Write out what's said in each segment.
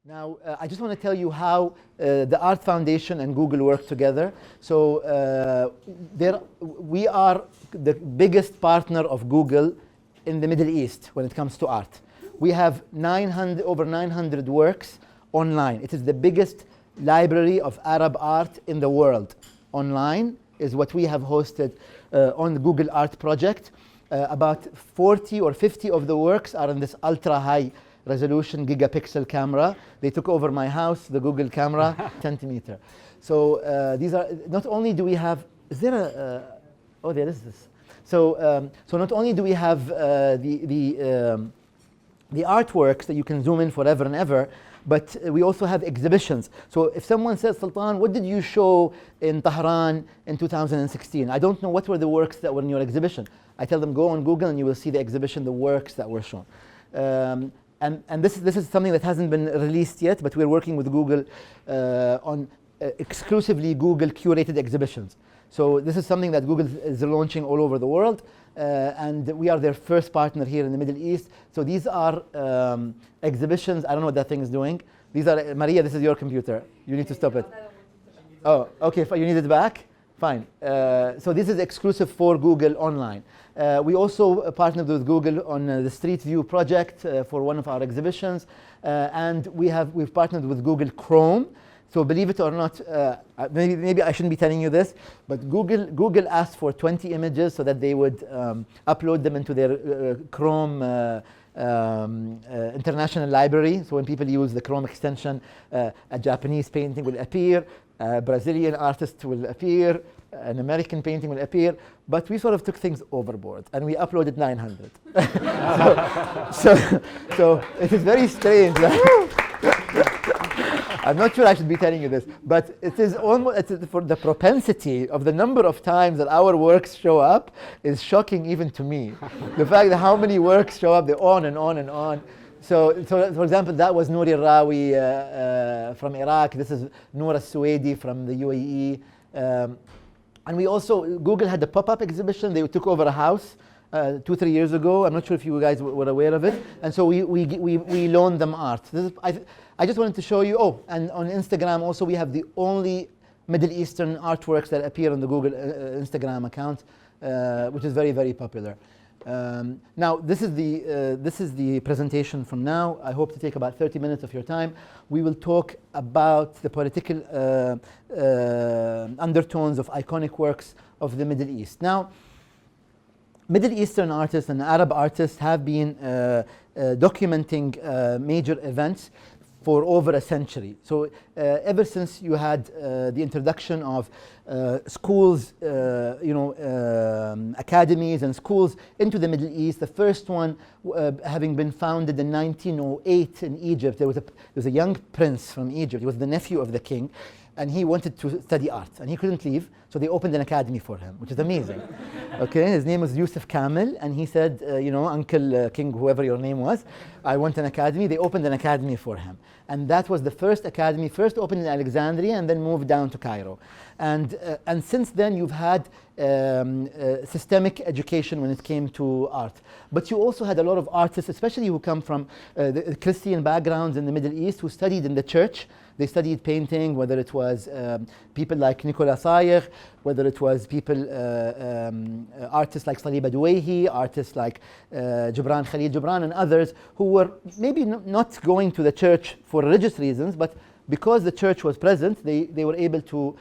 Now, I just want to tell you how the Art Foundation and Google work together. So we are the biggest partner of Google in the Middle East when it comes to art. We have over 900 works online. It is the biggest library of Arab art in the world. Online is what we have hosted on the Google Art project. About 40 or 50 of the works are in this ultra-high resolution gigapixel camera. They took over my house, the Google camera, centimeter. So these are, not only do we have, is there a, oh, there is this. So, so not only do we have the artworks that you can zoom in forever and ever, but we also have exhibitions. So if someone says, Sultan, what did you show in Tehran in 2016? I don't know what were the works that were in your exhibition. I tell them, go on Google and you will see the exhibition, the works that were shown. And this is something that hasn't been released yet, but we're working with Google on exclusively Google curated exhibitions. So this is something that Google is launching all over the world, and we are their first partner here in the Middle East. So these are exhibitions. I don't know what that thing is doing. These are, Maria, this is your computer. You need to stop it. Oh, okay, you need it back? Fine. So this is exclusive for Google online. We also partnered with Google on the Street View project for one of our exhibitions. And we've partnered with Google Chrome. So believe it or not, maybe I shouldn't be telling you this, but Google asked for 20 images so that they would upload them into their Chrome international library. So when people use the Chrome extension, a Japanese painting will appear, a Brazilian artist will appear, an American painting will appear, but we sort of took things overboard and we uploaded 900. so it is very strange. I'm not sure I should be telling you this, but it is almost, for the propensity of the number of times that our works show up is shocking even to me. The fact that how many works show up, they're on and on and on. So for example, that was Nouri Rawi from Iraq. This is Noura Suwaidi from the UAE. And we also, Google had a pop-up exhibition. They took over a house 2-3 years ago. I'm not sure if you guys were aware of it. And so we loaned them art. This is, I just wanted to show you, oh, and on Instagram also we have the only Middle Eastern artworks that appear on the Google Instagram account, which is very, very popular. Now, this is the presentation from now. I hope to take about 30 minutes of your time. We will talk about the political undertones of iconic works of the Middle East. Now, Middle Eastern artists and Arab artists have been documenting major events for over a century. So ever since you had the introduction of schools, academies and schools into the Middle East, the first one having been founded in 1908 in Egypt. There was a young prince from Egypt. He was the nephew of the king, and he wanted to study art, and he couldn't leave, so they opened an academy for him, which is amazing. Okay, his name was Yusuf Kamel, and he said, Uncle King, whoever your name was, I want an academy. They opened an academy for him. And that was the first academy, first opened in Alexandria and then moved down to Cairo. And since then, you've had systemic education when it came to art. But you also had a lot of artists, especially who come from the Christian backgrounds in the Middle East, who studied in the church. They studied painting, whether it was people like Nicolas Sayer, whether it was people, artists like Salih Badouehi, artists like Gibran Khalil Gibran and others who were maybe not going to the church for religious reasons, but because the church was present, they were able to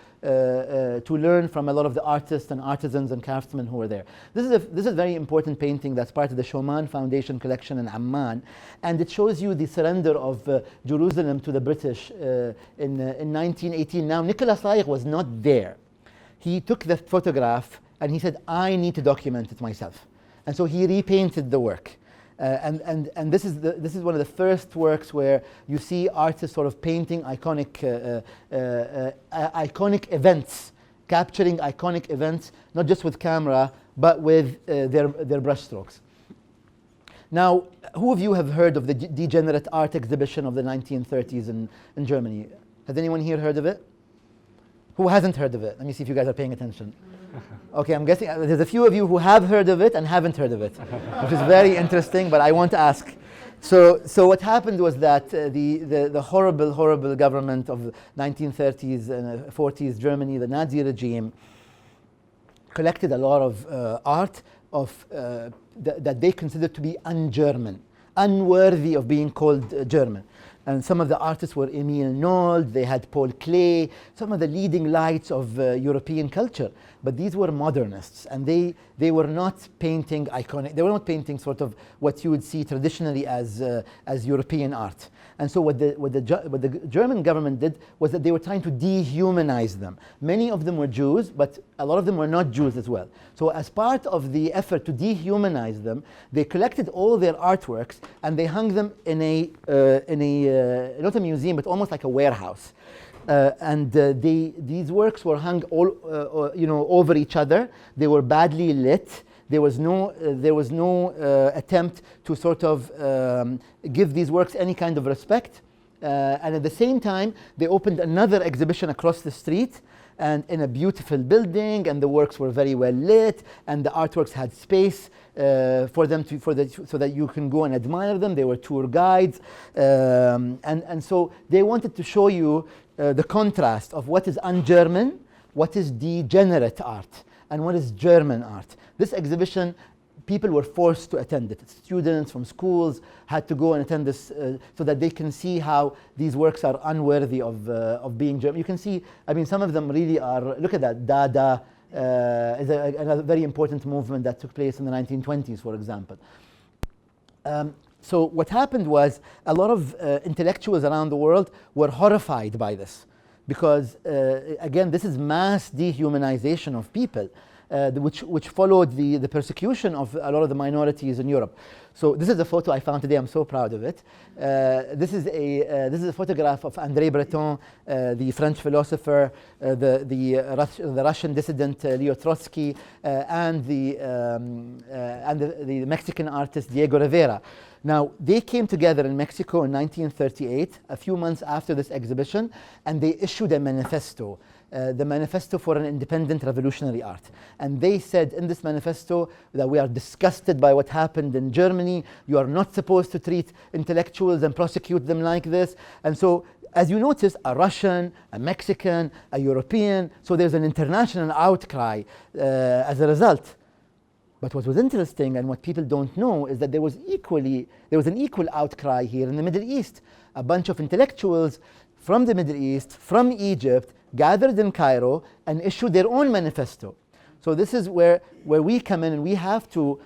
learn from a lot of the artists and artisans and craftsmen who were there. This is a very important painting that's part of the Shoman Foundation collection in Amman, and it shows you the surrender of Jerusalem to the British in 1918. Now, Nicolas Sayer was not there. He took the photograph and he said, I need to document it myself. And so he repainted the work. And this is one of the first works where you see artists sort of painting iconic events, capturing iconic events, not just with camera, but with their brushstrokes. Now, who of you have heard of the Degenerate Art exhibition of the 1930s in Germany? Has anyone here heard of it? Who hasn't heard of it? Let me see if you guys are paying attention. Okay, I'm guessing there's a few of you who have heard of it and haven't heard of it, which is very interesting, but I want to ask. So what happened was that the horrible government of the 1930s and 40s Germany, the Nazi regime, collected a lot of art that they considered to be un-German, unworthy of being called German. And some of the artists were Emil Nold, they had Paul Klee, some of the leading lights of European culture. But these were modernists, and they were not painting iconic, they were not painting sort of what you would see traditionally as European art. And so what the German government did was that they were trying to dehumanize them. Many of them were Jews, but a lot of them were not Jews as well. So as part of the effort to dehumanize them, they collected all their artworks and they hung them in a not a museum, but almost like a warehouse. These works were hung all over each other. They were badly lit. There was no attempt to sort of give these works any kind of respect. And at the same time, they opened another exhibition across the street and in a beautiful building, and the works were very well lit, and the artworks had space for them so that you can go and admire them. They were tour guides, and so they wanted to show you the contrast of what is un-German, what is degenerate art, and what is German art. This exhibition, people were forced to attend it. Students from schools had to go and attend this so that they can see how these works are unworthy of being German. You can see, I mean, some of them really are, look at that, Dada is a very important movement that took place in the 1920s, for example. So what happened was a lot of intellectuals around the world were horrified by this because, again, this is mass dehumanization of people. Which followed the persecution of a lot of the minorities in Europe. So this is a photo I found today. I'm so proud of it. This is a photograph of André Breton, the French philosopher, the Russian dissident Leo Trotsky, and the Mexican artist Diego Rivera. Now, they came together in Mexico in 1938, a few months after this exhibition, and they issued a manifesto. The Manifesto for an Independent Revolutionary Art. And they said in this manifesto that we are disgusted by what happened in Germany. You are not supposed to treat intellectuals and prosecute them like this. And so, as you notice, a Russian, a Mexican, a European, so there's an international outcry as a result. But what was interesting and what people don't know is that there was an equal outcry here in the Middle East. A bunch of intellectuals from the Middle East, from Egypt, gathered in Cairo and issued their own manifesto. So this is where we come in, and we have to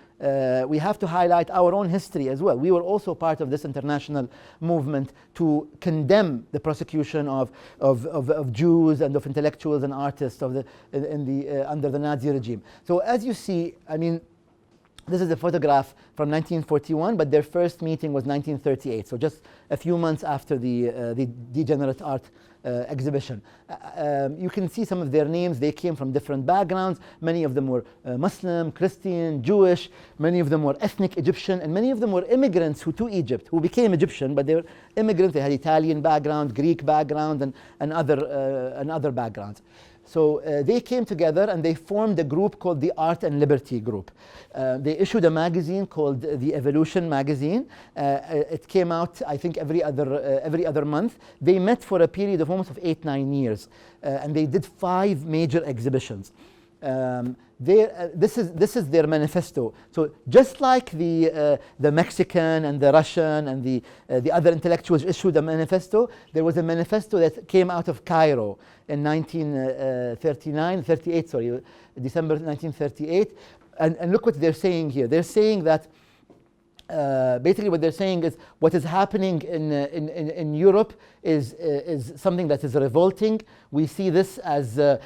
highlight our own history as well. We were also part of this international movement to condemn the prosecution of Jews and of intellectuals and artists under the Nazi regime. So as you see, I mean, this is a photograph from 1941, but their first meeting was 1938, so just a few months after the Degenerate Art exhibition. You can see some of their names. They came from different backgrounds. Many of them were Muslim, Christian, Jewish. Many of them were ethnic Egyptian, and many of them were immigrants to Egypt, who became Egyptian, but they were immigrants. They had Italian background, Greek background, and other backgrounds. So they came together and they formed a group called the Art and Liberty Group. They issued a magazine called the Evolution magazine. It came out, I think, every other month. They met for a period of almost 8-9 years, and they did 5 major exhibitions. This is their manifesto. So just like the Mexican and the Russian and the other intellectuals issued a manifesto, there was a manifesto that came out of Cairo in 38, December 1938. And look what they're saying here. They're saying that basically what they're saying is what is happening in Europe is something that is revolting. We see this as the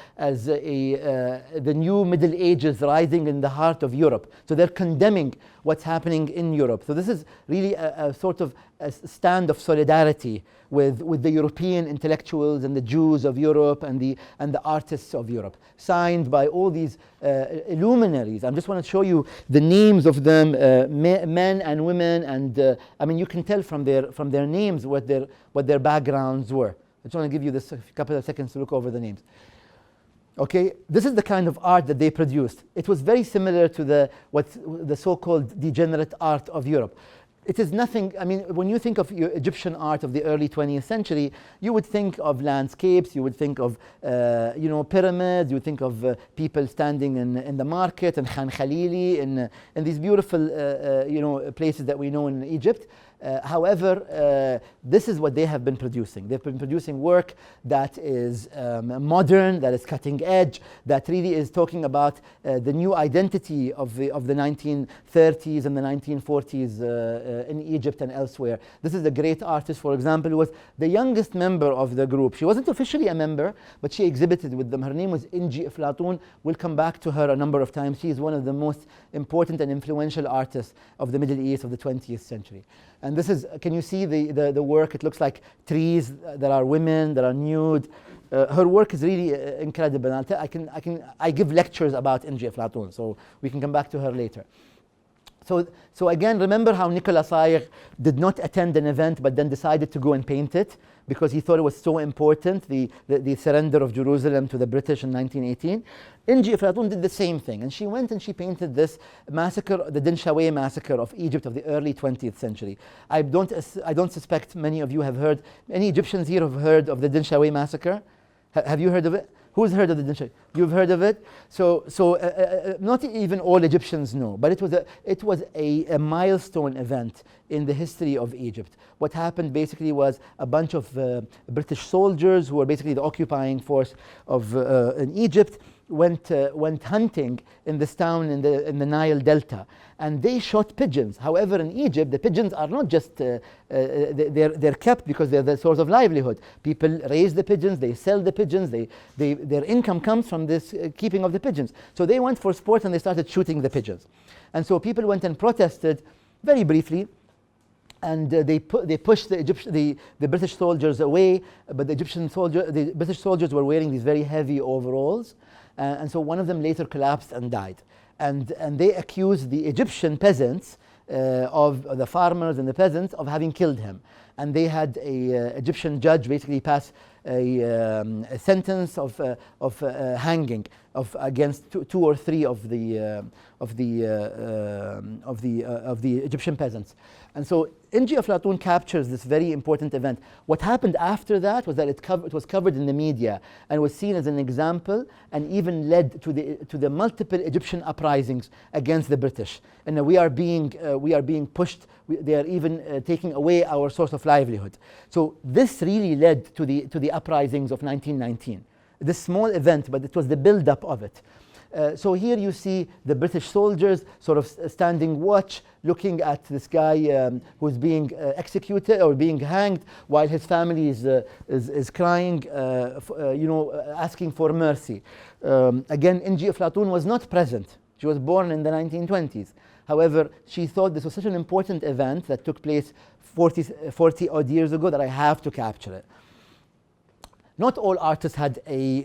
new Middle Ages rising in the heart of Europe. So they're condemning what's happening in Europe. So this is really a sort of a stand of solidarity with the European intellectuals and the Jews of Europe and the artists of Europe, signed by all these luminaries. I just want to show you the names of them, men and women, and I mean, you can tell from their names what their backgrounds were. I just want to give you this a couple of seconds to look over the names. Okay, this is the kind of art that they produced. It was very similar to the so-called degenerate art of Europe. It is nothing, I mean, when you think of Egyptian art of the early 20th century, you would think of landscapes, you would think of, pyramids, you would think of people standing in the market, and Khan Khalili, in these beautiful, places that we know in Egypt. However, this is what they have been producing. They've been producing work that is modern, that is cutting edge, that really is talking about the new identity of the 1930s and the 1940s in Egypt and elsewhere. This is a great artist, for example, who was the youngest member of the group. She wasn't officially a member, but she exhibited with them. Her name was Inji Eflatun. We'll come back to her a number of times. She is one of the most important and influential artists of the Middle East of the 20th century. And this is, can you see the work? It looks like trees. There are women, there are nude. Her work is really incredible. I give lectures about Inji Eflatun, so we can come back to her later. So again, remember how Nicolas Sayegh did not attend an event but then decided to go and paint it because he thought it was so important, the surrender of Jerusalem to the British in 1918. Inji Eflatun did the same thing, and she went and she painted this massacre, the Dinshaweh massacre of Egypt of the early 20th century. I don't suspect many of you have heard, any Egyptians here have heard of the Dinshaweh massacre? Have you heard of it? Who's heard of the Dinshaweh? You've heard of it? So not even all Egyptians know, but it was a milestone event in the history of Egypt. What happened basically was a bunch of British soldiers who were basically the occupying force of in Egypt went hunting in this town in the Nile Delta, and they shot pigeons. However, in Egypt, the pigeons are not just they're kept because they're the source of livelihood. People raise the pigeons, they sell the pigeons, their income comes from this keeping of the pigeons. So they went for sport and they started shooting the pigeons, and so people went and protested very briefly. And they pushed the British soldiers away, but the British soldiers were wearing these very heavy overalls, and so one of them later collapsed and died. And they accused the Egyptian peasants, of the farmers and the peasants, of having killed him. And they had a Egyptian judge basically pass a sentence of hanging against two or three of the Egyptian peasants. And so Inji Eflatun captures this very important event. What happened after that was that it was covered in the media and was seen as an example, and even led to the multiple Egyptian uprisings against the British. And we are being pushed. They are even taking away our source of livelihood. So this really led to the uprisings of 1919. This small event, but it was the build-up of it. So here you see the British soldiers sort of standing watch, looking at this guy who's being executed or being hanged, while his family is crying, asking for mercy. Again, Inji Eflatun was not present. She was born in the 1920s. However, she thought this was such an important event that took place 40 odd years ago that I have to capture it. Not all artists had a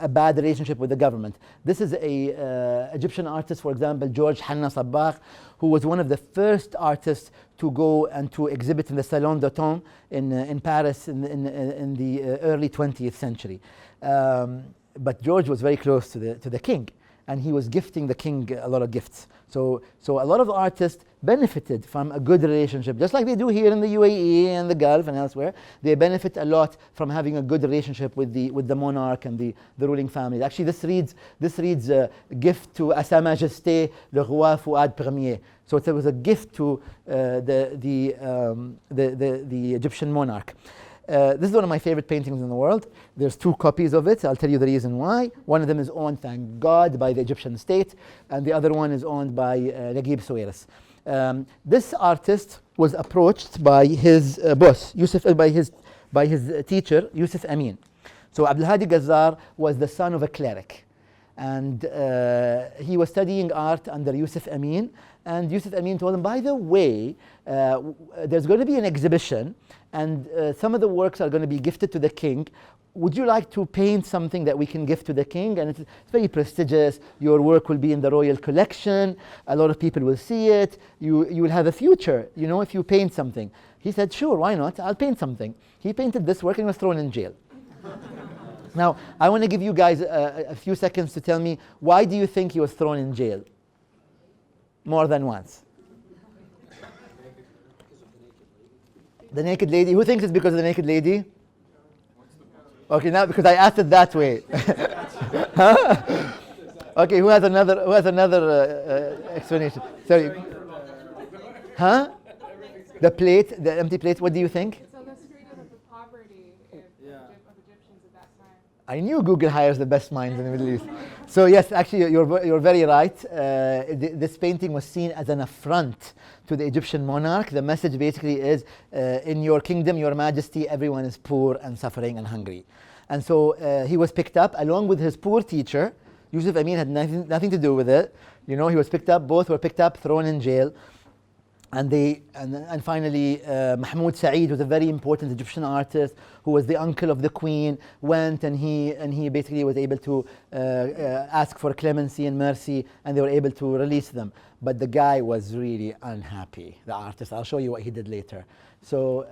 bad relationship with the government. This is a Egyptian artist, for example, George Hanna Sabbagh, who was one of the first artists to go and to exhibit in the Salon d'Automne in Paris in the early 20th century. But George was very close to the king, and he was gifting the king a lot of gifts. So a lot of artists benefited from a good relationship, just like they do here in the UAE and the Gulf and elsewhere. They benefit a lot from having a good relationship with the monarch and the ruling family. Actually, this reads gift to à Sa Majesté le Roi Fouad Ier. So it was a gift to the Egyptian monarch. This is one of my favorite paintings in the world. There's two copies of it. I'll tell you the reason why. One of them is owned, thank God, by the Egyptian state, and the other one is owned by Naguib Sawiris. This artist was approached by his boss, by his teacher, Yusuf Amin. So Abdelhadi Gazzar was the son of a cleric, and he was studying art under Yusuf Amin. And Yusuf Amin told him, by the way, there's going to be an exhibition, and some of the works are going to be gifted to the king. Would you like to paint something that we can gift to the king? And it's very prestigious. Your work will be in the royal collection. A lot of people will see it. You will have a future, if you paint something. He said, sure, why not? I'll paint something. He painted this work and was thrown in jail. Now, I want to give you guys a few seconds to tell me, why do you think he was thrown in jail? More than once. The naked lady. Who thinks it's because of the naked lady? Okay, now because I asked it that way. Huh? Okay, who has another explanation? Sorry. Huh? The plate, the empty plate. What do you think? It's illustrative of the poverty of Egyptians at that time. I knew Google hires the best minds in the Middle East. So yes, actually, you're very right. This painting was seen as an affront to the Egyptian monarch. The message basically is, in your kingdom, your majesty, everyone is poor and suffering and hungry. And so he was picked up along with his poor teacher. Yusuf Amin had nothing to do with it. You know, he was picked up, both were picked up, thrown in jail. And finally, Mohammed Saeed was a very important Egyptian artist who was the uncle of the queen, went and he basically was able to ask for clemency and mercy, and they were able to release them. But the guy was really unhappy, the artist. I'll show you what he did later. So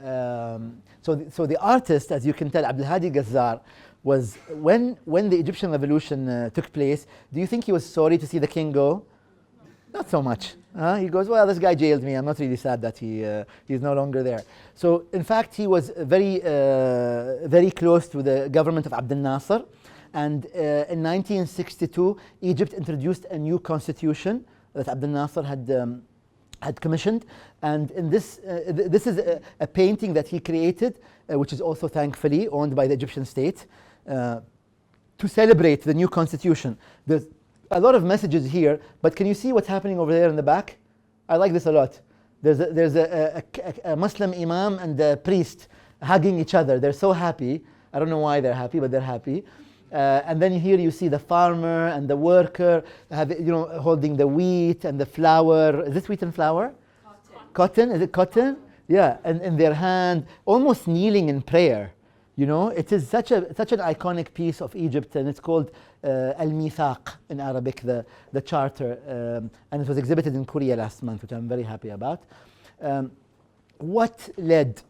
the artist, as you can tell, Abdelhadi Gazzar, was when the Egyptian revolution took place, do you think he was sorry to see the king go? Not so much. He goes, well, this guy jailed me. I'm not really sad that he's no longer there. So, in fact, he was very close to the government of Abdel Nasser. And in 1962, Egypt introduced a new constitution that Abdel Nasser had commissioned. And in this is a painting that he created, which is also thankfully owned by the Egyptian state, to celebrate the new constitution. There's a lot of messages here, but can you see what's happening over there in the back? I like this a lot. There's a Muslim imam and a priest hugging each other. They're so happy. I don't know why they're happy, but they're happy. And then here you see the farmer and the worker holding the wheat and the flour. Is this wheat and flour? Cotton. Is it cotton? Yeah, and in their hand, almost kneeling in prayer. You know, it is such an iconic piece of Egypt, and it's called Al-Mithaq in Arabic, the charter, and it was exhibited in Korea last month, which I'm very happy about. What led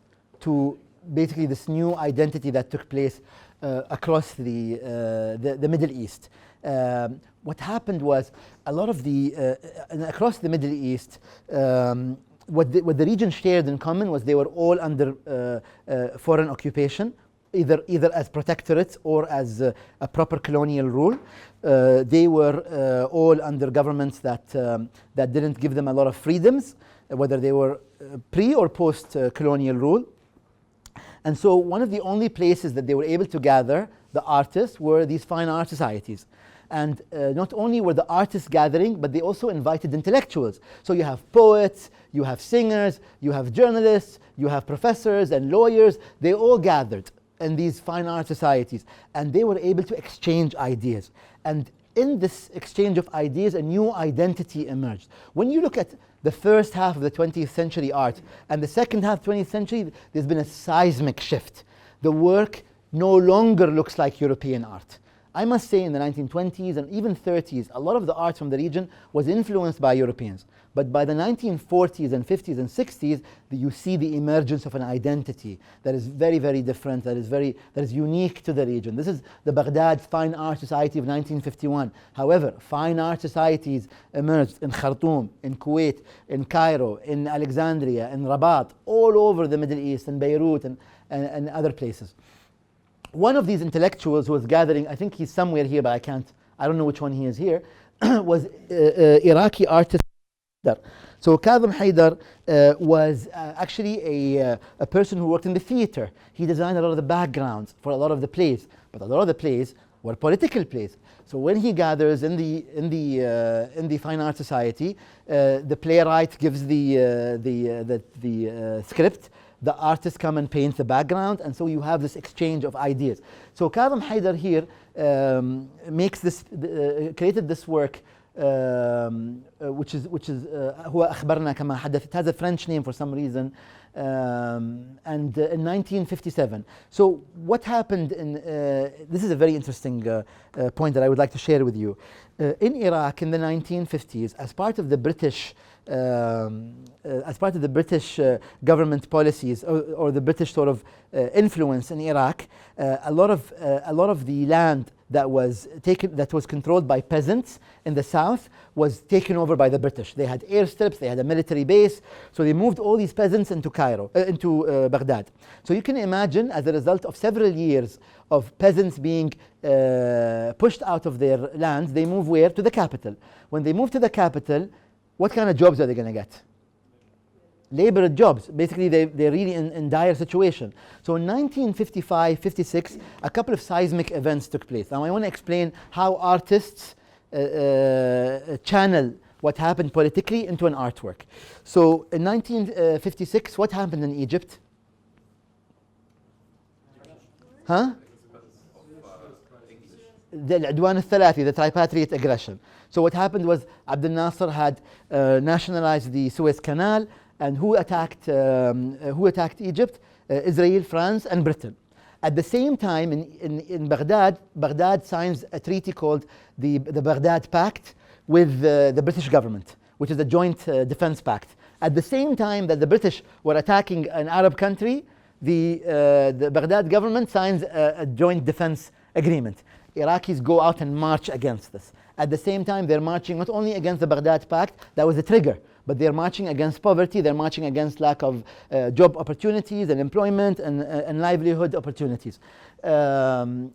to basically this new identity that took place across the Middle East? What happened was a lot of across the Middle East, what the region shared in common was they were all under foreign occupation, either as protectorates or as a proper colonial rule. They were all under governments that didn't give them a lot of freedoms, whether they were pre or post colonial rule. And so one of the only places that they were able to gather the artists were these fine art societies. And not only were the artists gathering, but they also invited intellectuals. So you have poets, you have singers, you have journalists, you have professors and lawyers. They all gathered in these fine art societies, and they were able to exchange ideas. And in this exchange of ideas, a new identity emerged. When you look at the first half of the 20th century art and the second half of the 20th century, there's been a seismic shift. The work no longer looks like European art. I must say in the 1920s and even 30s, a lot of the art from the region was influenced by Europeans. But by the 1940s and 50s and 60s, you see the emergence of an identity that is very, very different, that is unique to the region. This is the Baghdad Fine Art Society of 1951. However, fine art societies emerged in Khartoum, in Kuwait, in Cairo, in Alexandria, in Rabat, all over the Middle East, in Beirut and other places. One of these intellectuals who was gathering, I think he's somewhere here, but I don't know which one he is here, was Iraqi artist. So Kadhim Haidar was actually a person who worked in the theater. He designed a lot of the backgrounds for a lot of the plays, but a lot of the plays were political plays. So when he gathers in the Fine Art Society, the playwright gives the script. The artists come and paint the background, and so you have this exchange of ideas. So Kadhim Haidar here created this work which is هو أخبرنا كما حدث. It has a French name for some reason. And in 1957. So what happened in, this is a very interesting point that I would like to share with you. In Iraq in the 1950s, as part of the British government policies or the British sort of influence in Iraq, a lot of the land that was controlled by peasants in the south was taken over by the British. They had airstrips, they had a military base, so they moved all these peasants into Baghdad. So you can imagine, as a result of several years of peasants being pushed out of their lands, they move where? To the capital. When they move to the capital, what kind of jobs are they going to get? Labor jobs. Basically, they're really in dire situation. So in 1955, 56, a couple of seismic events took place. Now I want to explain how artists channel what happened politically into an artwork. So in 1956, what happened in Egypt? Huh? The العدوان الثلاثي, the tripartite aggression. So what happened was Abdel Nasser had nationalized the Suez Canal, and who attacked Egypt? Israel, France, and Britain. At the same time, in Baghdad, Baghdad signs a treaty called the Baghdad Pact with the British government, which is a joint defense pact. At the same time that the British were attacking an Arab country, the Baghdad government signs a joint defense agreement. Iraqis go out and march against this. At the same time, they're marching not only against the Baghdad Pact, that was the trigger, but they're marching against poverty, they're marching against lack of job opportunities and employment and livelihood opportunities. So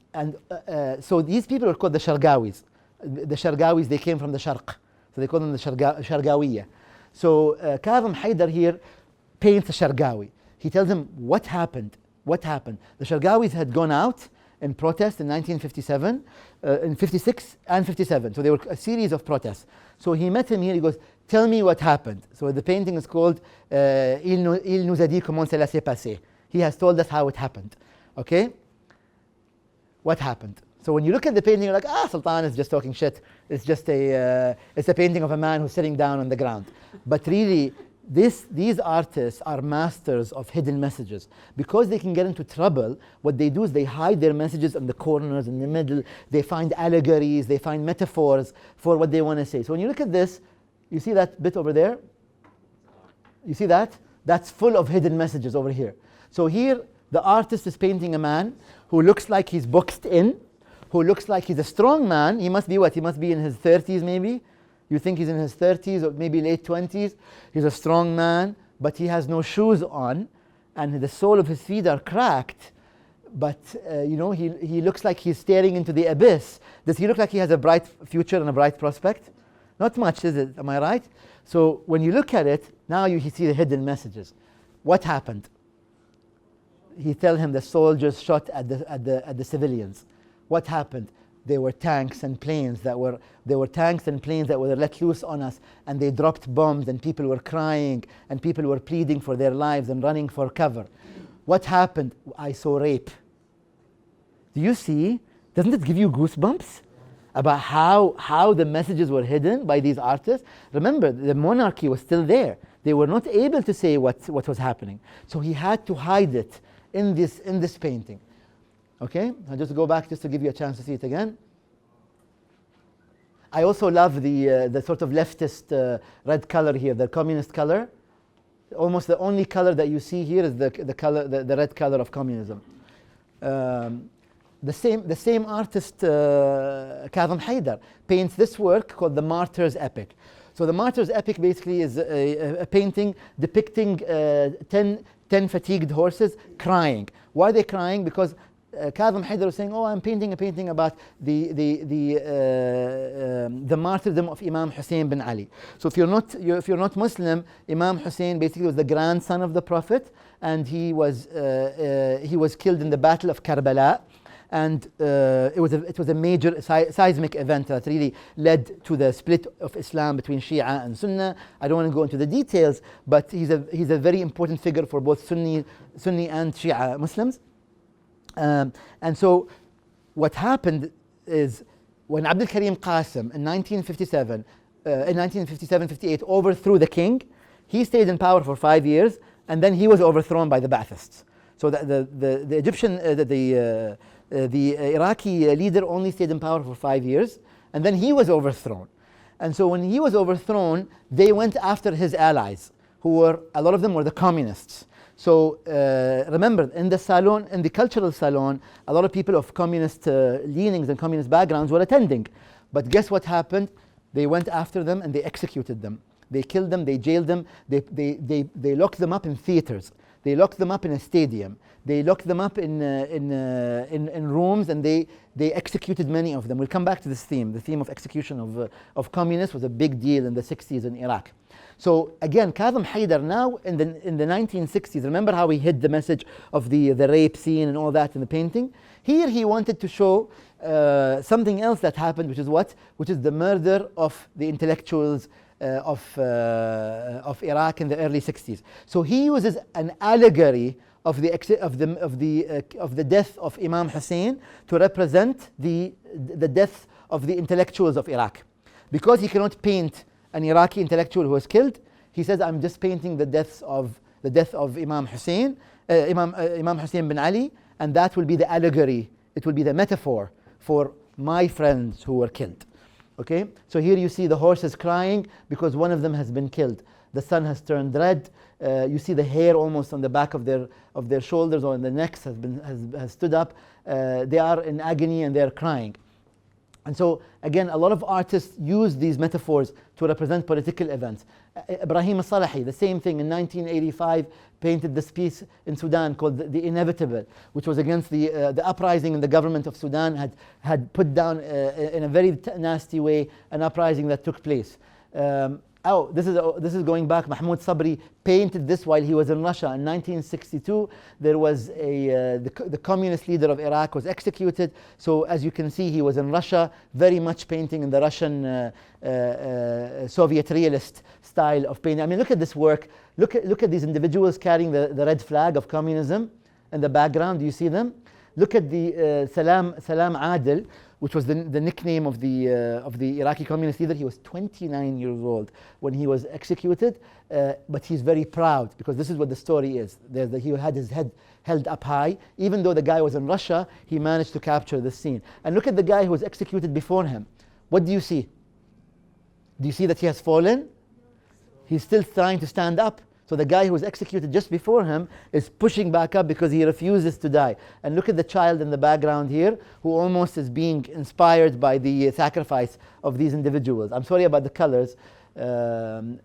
these people are called the Shargawis. The Shargawis, they came from the Sharq, so they call them the Shargawiyya. So Kazim Haidar here paints a Shargawi. He tells him what happened. What happened? The Shargawis had gone out in protest in 1957, in 56 and 57. So there were a series of protests. So he met him here. He goes, tell me what happened. So the painting is called Il nous a dit comment cela s'est passé. He has told us how it happened. Okay? What happened? So when you look at the painting, you're like, Sultan is just talking shit. It's just it's a painting of a man who's sitting down on the ground. But really, these artists are masters of hidden messages. Because they can get into trouble, what they do is they hide their messages in the corners, in the middle. They find allegories, they find metaphors for what they want to say. So when you look at this, you see that bit over there? You see that? That's full of hidden messages over here. So here, the artist is painting a man who looks like he's boxed in, who looks like he's a strong man. He must be what? He must be in his 30s maybe? You think he's in his 30s or maybe late 20s. He's a strong man, but he has no shoes on, and the sole of his feet are cracked. But he looks like he's staring into the abyss. Does he look like he has a bright future and a bright prospect? Not much, is it? Am I right? So when you look at it, now you see the hidden messages. What happened? He tells him the soldiers shot at the civilians. What happened? There were tanks and planes that were let loose on us, and they dropped bombs, and people were crying, and people were pleading for their lives and running for cover. What happened? I saw rape. Do you see? Doesn't it give you goosebumps about how the messages were hidden by these artists? Remember, the monarchy was still there. They were not able to say what was happening, so he had to hide it in this painting. Okay, I'll just go back just to give you a chance to see it again. I also love the sort of leftist red color here, the communist color. Almost the only color that you see here is the red color of communism. The same artist, Kazim Haidar, paints this work called the Martyrs Epic. So the Martyrs Epic basically is a painting depicting 10 fatigued horses crying. Why are they crying? Because Kazim Haidar was saying, I'm painting a painting about the martyrdom of Imam Hussain bin Ali. So if you're not Muslim, Imam Hussain basically was the grandson of the Prophet, and he was killed in the Battle of Karbala. And it was a major seismic event that really led to the split of Islam between Shia and Sunnah. I don't want to go into the details, but he's a very important figure for both Sunni and Shia Muslims. And so what happened is when Abdul Karim Qasim in 1957-58 overthrew the king, he stayed in power for 5 years, and then he was overthrown by the Ba'athists. So the Egyptian, the Iraqi leader only stayed in power for 5 years, and then he was overthrown. And so when he was overthrown, they went after his allies, who were, a lot of them were the communists. So remember, in the salon, in the cultural salon, a lot of people of communist leanings and communist backgrounds were attending. But guess what happened? They went after them and they executed them. They killed them, they jailed them, they locked them up in theaters. They locked them up in a stadium. They locked them up in rooms, and they executed many of them. We'll come back to this theme. The theme of execution of communists was a big deal in the 60s in Iraq. So again, Kazem Haidar now in the 1960s, remember how he hid the message of the rape scene and all that in the painting? Here he wanted to show something else that happened, which is what? Which is the murder of the intellectuals of Iraq in the early 60s. So he uses an allegory of the death of Imam Hussain to represent the death of the intellectuals of Iraq. Because he cannot paint an Iraqi intellectual who was killed, he says, I'm just painting the death of Imam Hussain, Imam Hussain bin Ali, and that will be the allegory. It will be the metaphor for my friends who were killed. Okay, so here you see the horses crying because one of them has been killed. The sun has turned red. You see the hair almost on the back of their shoulders or on their necks has stood up. They are in agony and they are crying. And so again, a lot of artists use these metaphors to represent political events. Ibrahim Salahi, the same thing in 1985, painted this piece in Sudan called The Inevitable, which was against the uprising in the government of Sudan had put down in a very nasty way an uprising that took place. This is going back. Mahmoud Sabri painted this while he was in Russia in 1962. There was the communist leader of Iraq was executed. So as you can see, he was in Russia, very much painting in the Russian Soviet realist style of painting. I mean, look at this work. Look at these individuals carrying the red flag of communism in the background. Do you see them? Look at the Salam Adil, which was the nickname of the Iraqi communist leader. He was 29 years old when he was executed, but he's very proud because this is what the story is. He had his head held up high. Even though the guy was in Russia, he managed to capture this scene. And look at the guy who was executed before him. What do you see? Do you see that he has fallen? He's still trying to stand up. So the guy who was executed just before him is pushing back up because he refuses to die. And look at the child in the background here who almost is being inspired by the sacrifice of these individuals. I'm sorry about the colors.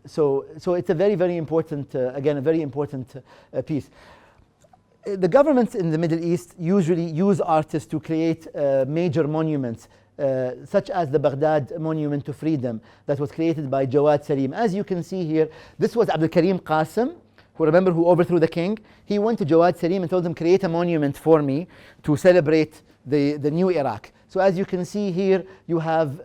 So it's a very, very important, again, a very important piece. The governments in the Middle East usually use artists to create major monuments, such as the Baghdad Monument to Freedom that was created by Jawad Salim. As you can see here, this was Abdul Karim Qasim, who overthrew the king. He went to Jawad Salim and told him, create a monument for me to celebrate the new Iraq. So as you can see here, you have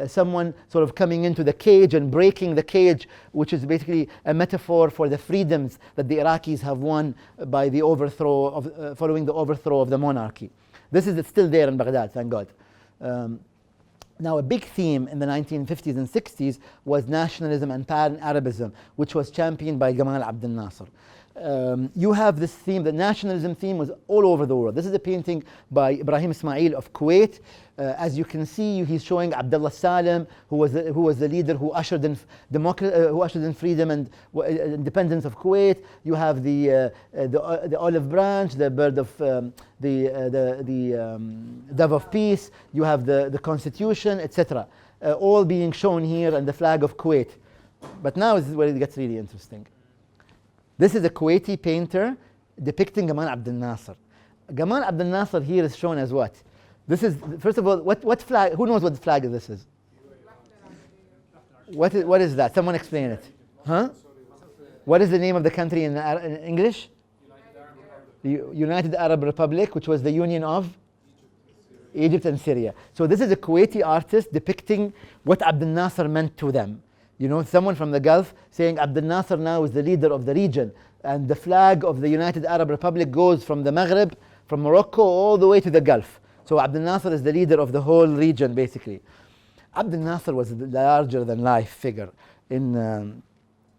someone sort of coming into the cage and breaking the cage, which is basically a metaphor for the freedoms that the Iraqis have won by the overthrow of, following the overthrow of the monarchy. This is still there in Baghdad, thank God. Now, a big theme in the 1950s and 60s was nationalism and pan-Arabism, which was championed by Gamal Abdel Nasser. You have this theme, the nationalism theme was all over the world. This is a painting by Ibrahim Ismail of Kuwait. As you can see, he's showing Abdullah Salem, who was the leader who ushered in freedom and independence of Kuwait. You have the olive branch, the bird of the dove of peace. You have the constitution, etc. All being shown here, and the flag of Kuwait. But now this is where it gets really interesting. This is a Kuwaiti painter depicting Gamal Abdel Nasser. Gamal Abdel Nasser here is shown as what? This is, first of all, what flag? Who knows what the flag this is? What is that? Someone explain it. Huh? What is the name of the country in English? The United Arab Republic, which was the union of Egypt and Syria. So this is a Kuwaiti artist depicting what Abdel Nasser meant to them. You know, someone from the Gulf saying Abdel Nasser now is the leader of the region. And the flag of the United Arab Republic goes from the Maghreb, from Morocco, all the way to the Gulf. So Abdel Nasser is the leader of the whole region, basically. Abdel Nasser was a larger than life figure in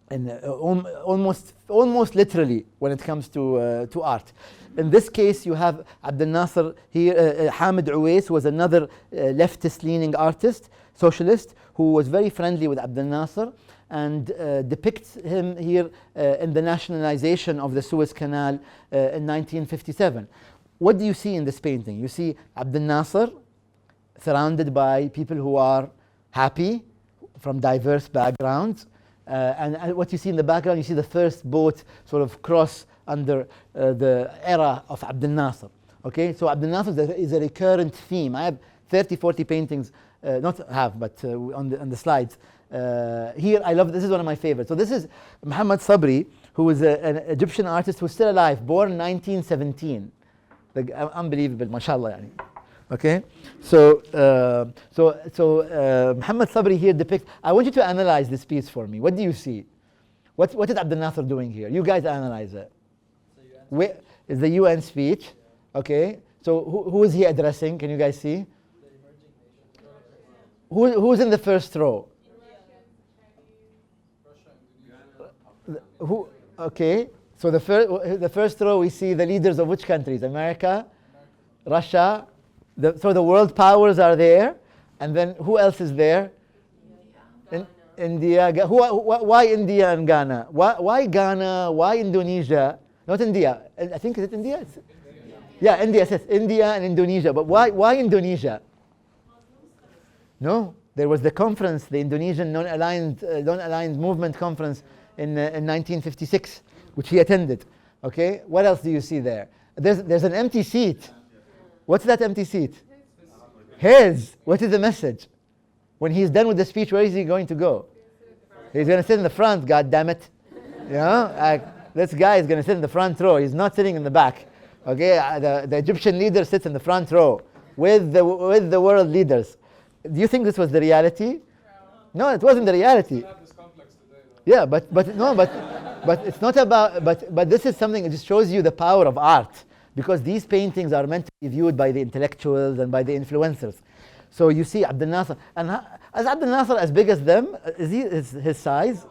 almost literally when it comes to art. In this case, you have Abdel Nasser here. Hamid Uwais, who was another leftist-leaning artist, socialist, who was very friendly with Abdel Nasser, and depicts him here in the nationalization of the Suez Canal in 1957. What do you see in this painting? You see Abdel Nasser surrounded by people who are happy from diverse backgrounds. And what you see in the background, you see the first boat sort of cross under the era of Abdel Nasser. Okay, so Abdel Nasser is a recurrent theme. I have 30, 40 paintings, not have, but on the slides. Here, I love, this is one of my favorites. So this is Mohammed Sabri, who is an Egyptian artist who's still alive, born 1917. Unbelievable, mashallah. Yani. Okay, so Mohammed Sabri here depicts. I want you to analyze this piece for me. What do you see? What is Abdel Nasser doing here? You guys analyze it. Where is the UN speech? Okay, so who is he addressing? Can you guys see? Who's in the first row? Who? Okay, so the first row we see the leaders of which countries? America, Russia. So the world powers are there, and then who else is there? India. Why India and Ghana? Why Ghana? Why Indonesia? Not India. I think, is it India? Yeah, India. Yes, India and Indonesia. But why Indonesia? No, there was the conference, the Indonesian non-aligned movement conference in 1956, which he attended. Okay, what else do you see there? There's an empty seat. What's that empty seat? His. What is the message? When he's done with the speech, where is he going to go? He's going to sit in the front, God damn it. You know, this guy is going to sit in the front row. He's not sitting in the back. Okay, the Egyptian leader sits in the front row with the world leaders. Do you think this was the reality? No, it wasn't the reality. Yeah, but it's not about. But this is something that just shows you the power of art. Because these paintings are meant to be viewed by the intellectuals and by the influencers. So you see Abdel Nasser. And is Abdel Nasser as big as them? Is his size?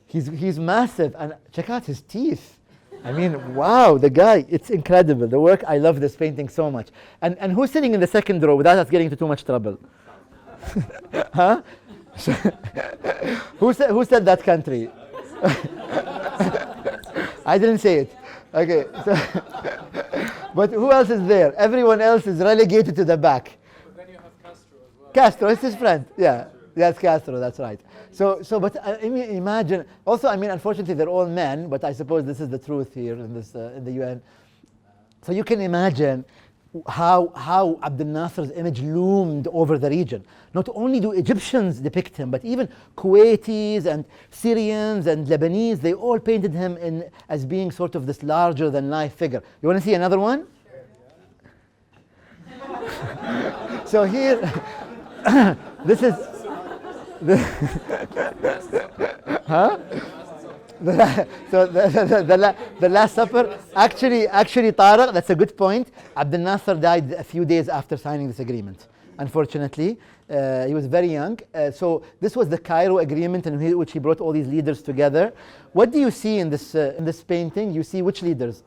He's massive. And check out his teeth. I mean, wow, the guy, it's incredible. The work, I love this painting so much. And who's sitting in the second row without us getting into too much trouble? Huh? Who said that country? I didn't say it. Okay, so but who else is there? Everyone else is relegated to the back. But then you have Castro as well. Castro is his friend. Yeah, that's Castro. That's right. So, but I mean, imagine. Also, I mean, unfortunately, they're all men. But I suppose this is the truth here in this in the UN. So you can imagine how Abdel Nasser's image loomed over the region. Not only do Egyptians depict him, but even Kuwaitis and Syrians and Lebanese, they all painted him as being sort of this larger than life figure. You want to see another one? Sure. So here, this is huh? So the Last Supper, actually, Tariq, that's a good point. Abdel Nasser died a few days after signing this agreement. Unfortunately, he was very young. So this was the Cairo Agreement in which he brought all these leaders together. What do you see in this painting? You see which leaders?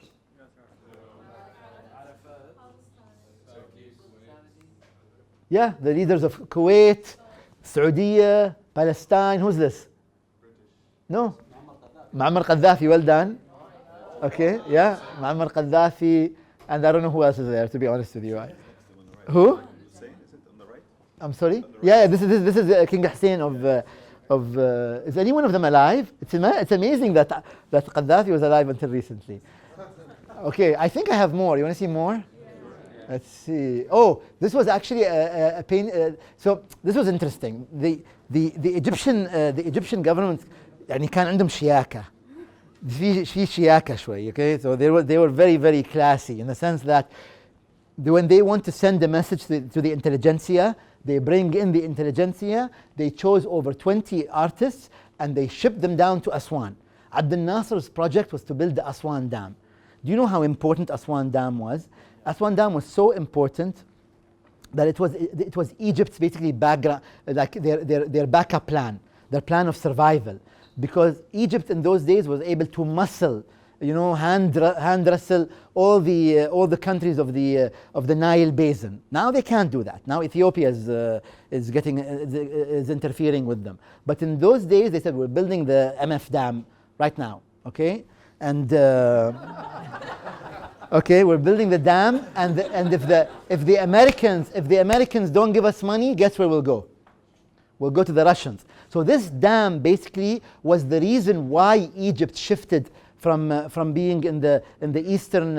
Yeah, the leaders of Kuwait, Saudi, Palestine. Who's this? No. Muammar Gaddafi, well done. Okay, yeah, Muammar Gaddafi, and I don't know who else is there, to be honest with you. Who? I'm sorry? Yeah, this is King Hussein of. Is any one of them alive? It's amazing that Gaddafi was alive until recently. Okay, I think I have more. You want to see more? Let's see. Oh, this was actually a pain. So this was interesting. The Egyptian government. يعني كان عندهم شياكة في شياكة شوي. Okay, so they were very, very classy in the sense that when they want to send a message to the intelligentsia, they bring in the intelligentsia. They chose over 20 artists and they shipped them down to Aswan. Abdel Nasser's project was to build the Aswan Dam. Do you know how important Aswan Dam was? Aswan Dam was so important that it was Egypt's basically background, like their backup plan, their plan of survival, because Egypt in those days was able to muscle, hand wrestle all the countries of the Nile Basin. Now they can't do that. Now Ethiopia is interfering with them. But in those days they said, we're building the MF Dam right now, okay? And okay, we're building the dam, and if the Americans don't give us money, guess where we'll go? We'll go to the Russians. So this dam basically was the reason why Egypt shifted from being in the eastern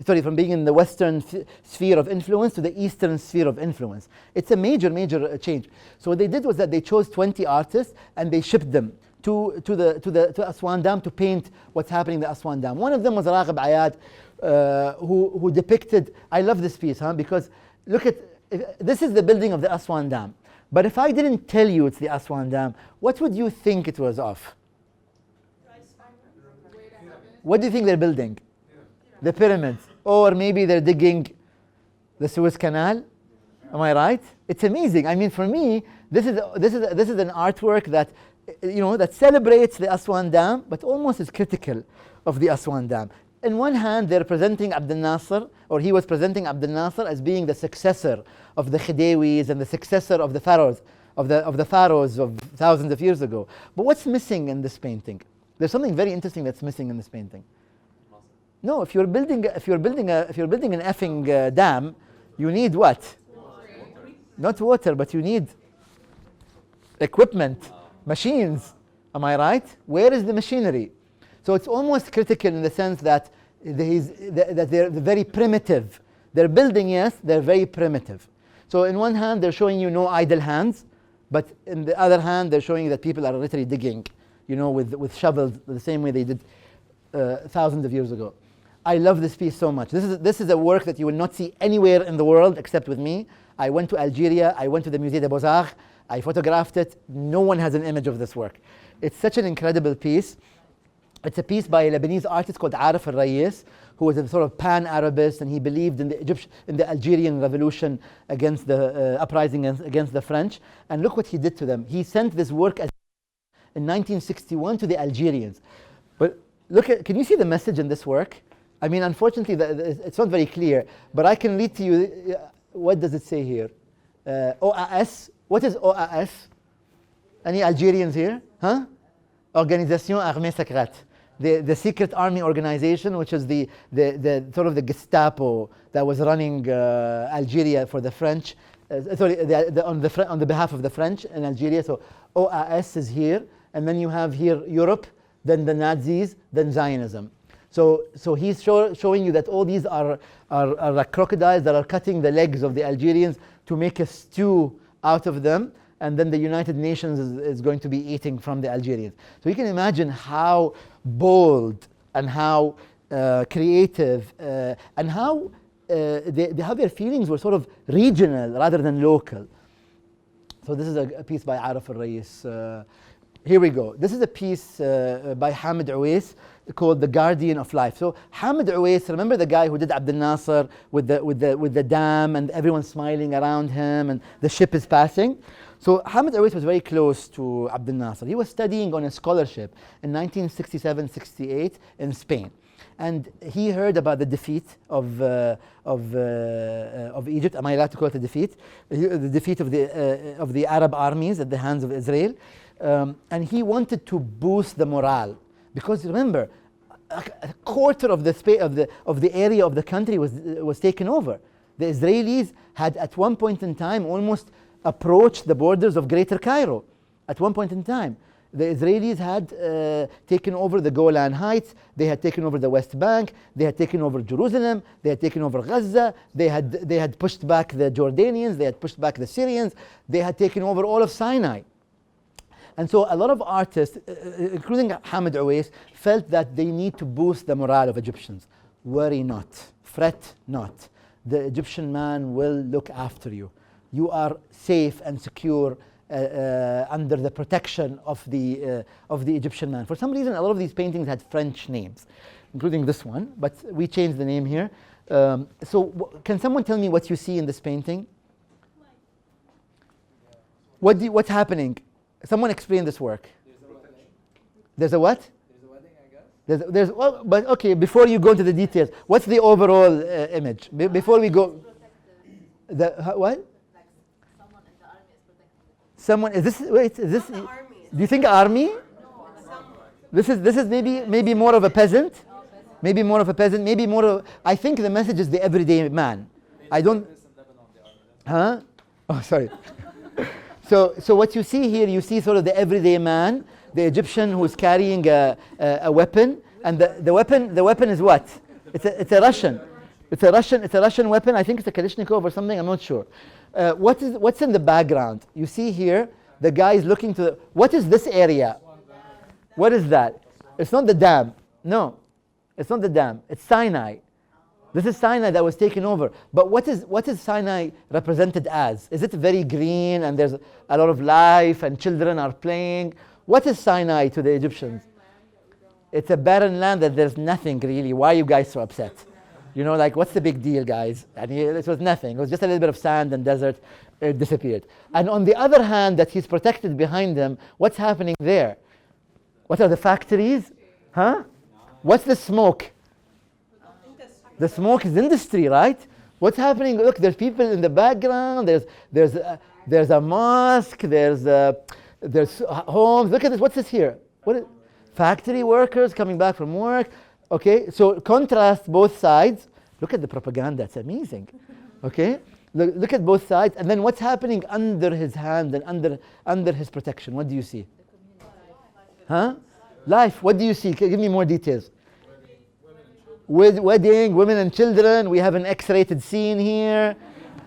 from being in the western sphere of influence to the eastern sphere of influence. It's a major change. So what they did was that they chose 20 artists and they shipped them to Aswan Dam to paint what's happening in the Aswan Dam. One of them was Raghib Ayad, who depicted. I love this piece, because look at this is the building of the Aswan Dam. But if I didn't tell you it's the Aswan Dam, what would you think it was of? What do you think they're building? The pyramids, or maybe they're digging the Suez Canal. Am I right? It's amazing. I mean, for me, this is an artwork that that celebrates the Aswan Dam, but almost is critical of the Aswan Dam. In one hand, they're presenting Abdel Nasser, or he was presenting Abdel Nasser as being the successor of the Khidewis and the successor of the pharaohs of thousands of years ago. But what's missing in this painting? There's something very interesting that's missing in this painting. No, if you're building an effing dam, you need what? Not water, but you need equipment, machines. Am I right? Where is the machinery? So it's almost critical in the sense that they're very primitive. They're building, yes, they're very primitive. So in one hand, they're showing you no idle hands, but in the other hand, they're showing you that people are literally digging, with shovels, the same way they did thousands of years ago. I love this piece so much. This is a work that you will not see anywhere in the world except with me. I went to Algeria. I went to the Musée des Beaux-Arts. I photographed it. No one has an image of this work. It's such an incredible piece. It's a piece by a Lebanese artist called Arif al-Rayis, who was a sort of pan-Arabist, and he believed in the Algerian revolution against the uprising against the French. And look what he did to them. He sent this work in 1961 to the Algerians. But can you see the message in this work? I mean, unfortunately, it's not very clear, but I can read to you. What does it say here? OAS. What is OAS? Any Algerians here? Huh? Organisation Armée Secrète. The secret army organization, which is the sort of the Gestapo that was running Algeria for the French. On the behalf of the French in Algeria. So OAS is here, and then you have here Europe, then the Nazis, then Zionism. So he's showing you that all these are like crocodiles that are cutting the legs of the Algerians to make a stew out of them, and then the United Nations is going to be eating from the Algerians. So you can imagine how bold and how creative and how their feelings were sort of regional rather than local. So this is a piece by Arif al-Rayis. Here we go. This is a piece by Hamid Ouais called The Guardian of Life. So Hamid Ouais, remember the guy who did Abdel Nasser with the dam and everyone smiling around him and the ship is passing? So Hamid Ouais was very close to Abdel Nasser. He was studying on a scholarship in 1967-68 in Spain. And he heard about the defeat of Egypt. Am I allowed to call it a defeat? The defeat of the Arab armies at the hands of Israel. And he wanted to boost the morale, because remember, a quarter of the area of the country was taken over. The Israelis had at one point in time almost approached the borders of Greater Cairo. At one point in time, the Israelis had taken over the Golan Heights. They had taken over the West Bank. They had taken over Jerusalem. They had taken over Gaza. They had pushed back the Jordanians. They had pushed back the Syrians. They had taken over all of Sinai. And so a lot of artists, including Hamid Ouais, felt that they need to boost the morale of Egyptians. Worry not, fret not. The Egyptian man will look after you. You are safe and secure under the protection of the Egyptian man. For some reason, a lot of these paintings had French names, including this one, but we changed the name here. Can someone tell me what you see in this painting? What's happening? Someone explain this work. There's a what? There's a wedding, I guess. Well, but okay, before you go into the details, what's the overall image? Before we go, what? Like someone in the army is protecting. Someone is this? Wait, is this? The army. Do you think army? No, someone. This is maybe more of a peasant. Maybe more of a peasant. Maybe more of. I think the message is the everyday man. I don't. Huh? Oh, sorry. So what you see here, you see sort of the everyday man, the Egyptian who's carrying a weapon, and the weapon is what? It's a Russian. It's a Russian weapon. I think it's a Kalashnikov or something. I'm not sure. What's in the background? You see here the guy is looking to. What is this area? What is that? It's not the dam. No, it's not the dam. It's Sinai. This is Sinai that was taken over. But what is Sinai represented as? Is it very green and there's a lot of life and children are playing? What is Sinai to the Egyptians? It's a barren land that there's nothing really. Why are you guys so upset? You know, like, what's the big deal, guys? And it was nothing. It was just a little bit of sand and desert. It disappeared. And on the other hand, that he's protected behind them, what's happening there? What are the factories? Huh? What's the smoke? The smoke is industry, right? What's happening? Look, there's people in the background. There's a mosque. There's homes. Look at this. What's this here? Factory workers coming back from work. Okay, so contrast both sides. Look at the propaganda. It's amazing. Okay, look at both sides. And then what's happening under his hand and under his protection? What do you see? Huh? Life. What do you see? Give me more details. With wedding, women and children. We have an X-rated scene here.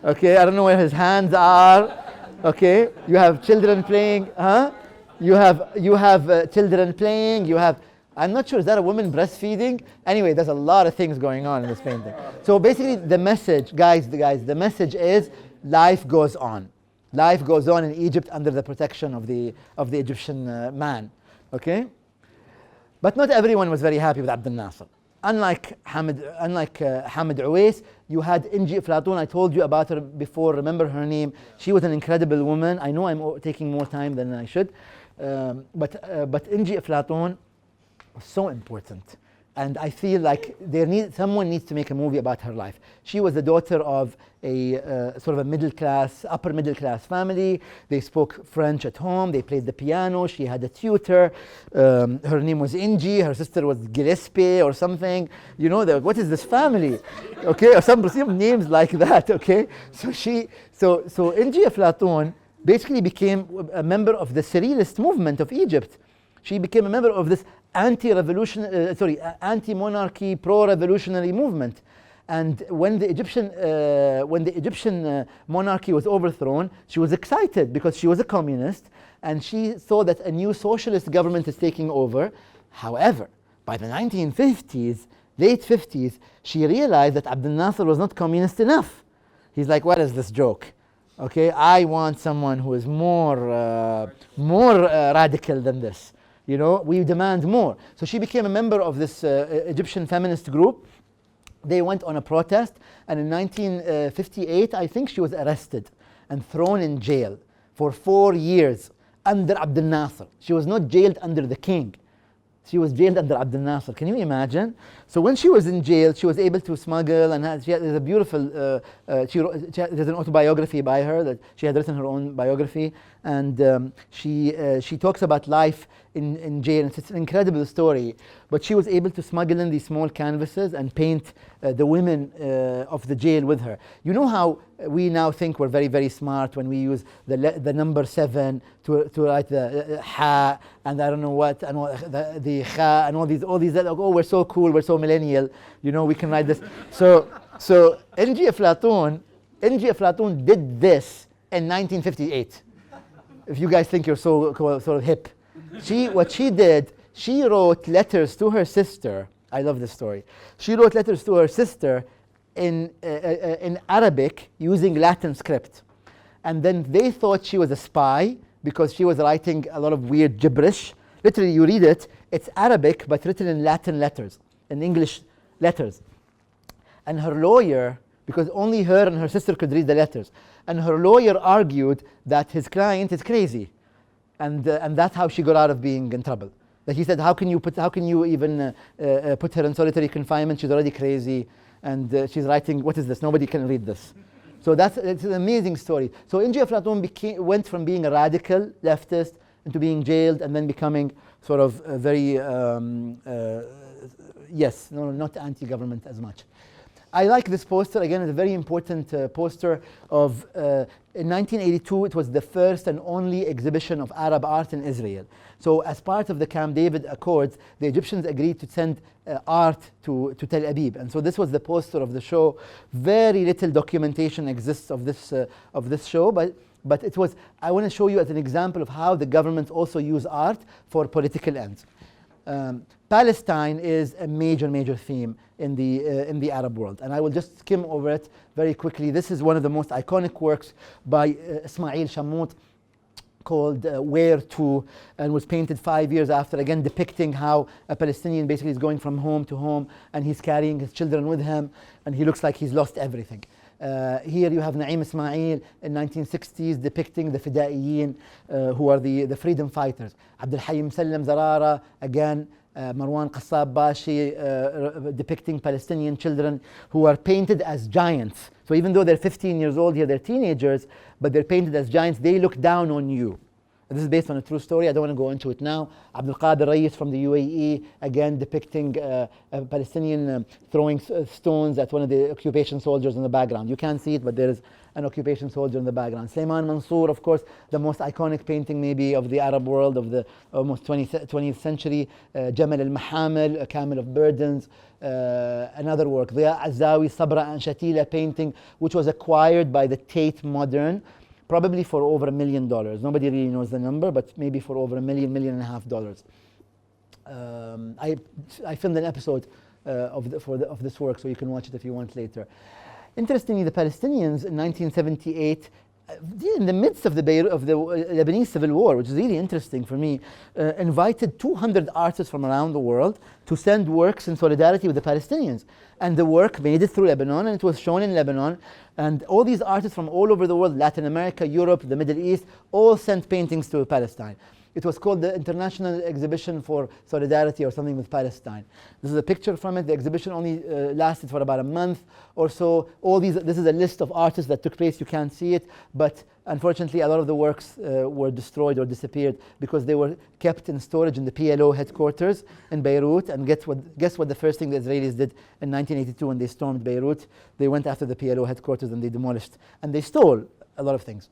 Okay, I don't know where his hands are. Okay, you have children playing. Huh? You have children playing. You have. I'm not sure. Is that a woman breastfeeding? Anyway, there's a lot of things going on in this painting. So basically, the message, guys, the message is life goes on. Life goes on in Egypt under the protection of the Egyptian man. Okay, but not everyone was very happy with Abdel Nasser. Unlike Hamid Uwais, you had Inji Aflatun. I told you about her before. Remember her name. She was an incredible woman. I know I'm taking more time than I should, but Inji Aflatun was so important, and I feel like someone needs to make a movie about her life. She was the daughter of a sort of a upper middle class family. They spoke French at home. They played the piano. She had a tutor. Her name was Inji. Her sister was Gillespie or something. You know, what is this family? Okay, or some names like that. Okay, so Inji Aflatun basically became a member of the Surrealist movement of Egypt. She became a member of this anti-monarchy, pro-revolutionary movement. And when the Egyptian monarchy was overthrown, she was excited because she was a communist and she saw that a new socialist government is taking over. However, by the 1950s, late 50s, she realized that Abdel Nasser was not communist enough. He's like, what is this joke? Okay, I want someone who is more radical than this. You know, we demand more. So she became a member of this Egyptian feminist group. They went on a protest, and in 1958, I think she was arrested and thrown in jail for 4 years under Abdel Nasser. She was not jailed under the king. She was jailed under Abdel Nasser. Can you imagine? So when she was in jail, she was able to smuggle, and there's a beautiful, there's an autobiography by her that she had written her own biography, and she talks about life in jail. It's an incredible story. But she was able to smuggle in these small canvases and paint the women of the jail with her. You know how we now think we're very, very smart when we use the number 7 to write the ha and I don't know what and the kha and all these oh, we're so cool, we're so millennial, you know, we can write this. So Inji Aflatun did this in 1958. If you guys think you're so sort of hip. What she did, she wrote letters to her sister. I love this story. She wrote letters to her sister in Arabic using Latin script. And then they thought she was a spy because she was writing a lot of weird gibberish. Literally, you read it, it's Arabic, but written in Latin letters, in English letters. And her lawyer, because only her and her sister could read the letters, and her lawyer argued that his client is crazy, and that's how she got out of being in trouble. That he said, how can you even put her in solitary confinement? She's already crazy, and she's writing, what is this? Nobody can read this. So it's an amazing story. So Inji Aflatun went from being a radical leftist into being jailed and then becoming sort of a very, not anti-government as much. I like this poster. Again, it's a very important poster of, in 1982, it was the first and only exhibition of Arab art in Israel. So as part of the Camp David Accords, the Egyptians agreed to send art to Tel Aviv. And so this was the poster of the show. Very little documentation exists of this show, but it was, I want to show you as an example of how the government also use art for political ends. Palestine is a major theme in the Arab world, and I will just skim over it very quickly. This is one of the most iconic works by Ismail Shammout called Where To, and was painted 5 years after, again depicting how a Palestinian basically is going from home to home, and he's carrying his children with him, and he looks like he's lost everything. Here you have Naim Ismail in 1960s depicting the Fidaiyin, who are the freedom fighters. Abdul Hayy Musallam Zarara, again, Marwan Qassab Bashi depicting Palestinian children who are painted as giants. So even though they're 15 years old here, they're teenagers, but they're painted as giants. They look down on you. This is based on a true story. I don't want to go into it now. Abdul Qadir Rayis from the UAE, again depicting a Palestinian throwing stones at one of the occupation soldiers in the background. You can't see it, but there is an occupation soldier in the background. Suleyman Mansour, of course, the most iconic painting maybe of the Arab world of the almost 20th century. Jamal al-Mahamil, a camel of burdens. Another work, Dhiya Azawi, Sabra and Shatila painting, which was acquired by the Tate Modern, probably for over $1 million. Nobody really knows the number, but maybe for over $1.5 million. I filmed an episode of this work, so you can watch it if you want later. Interestingly, the Palestinians in 1978, in the midst of the Lebanese civil war, which is really interesting for me, invited 200 artists from around the world to send works in solidarity with the Palestinians. And the work made it through Lebanon, and it was shown in Lebanon. And all these artists from all over the world, Latin America, Europe, the Middle East, all sent paintings to Palestine. It was called the International Exhibition for Solidarity or something with Palestine. This is a picture from it. The exhibition only lasted for about a month or so. This is a list of artists that took place. You can't see it, but unfortunately a lot of the works were destroyed or disappeared because they were kept in storage in the PLO headquarters in Beirut. And guess what the first thing the Israelis did in 1982 when they stormed Beirut? They went after the PLO headquarters and they demolished, and they stole a lot of things.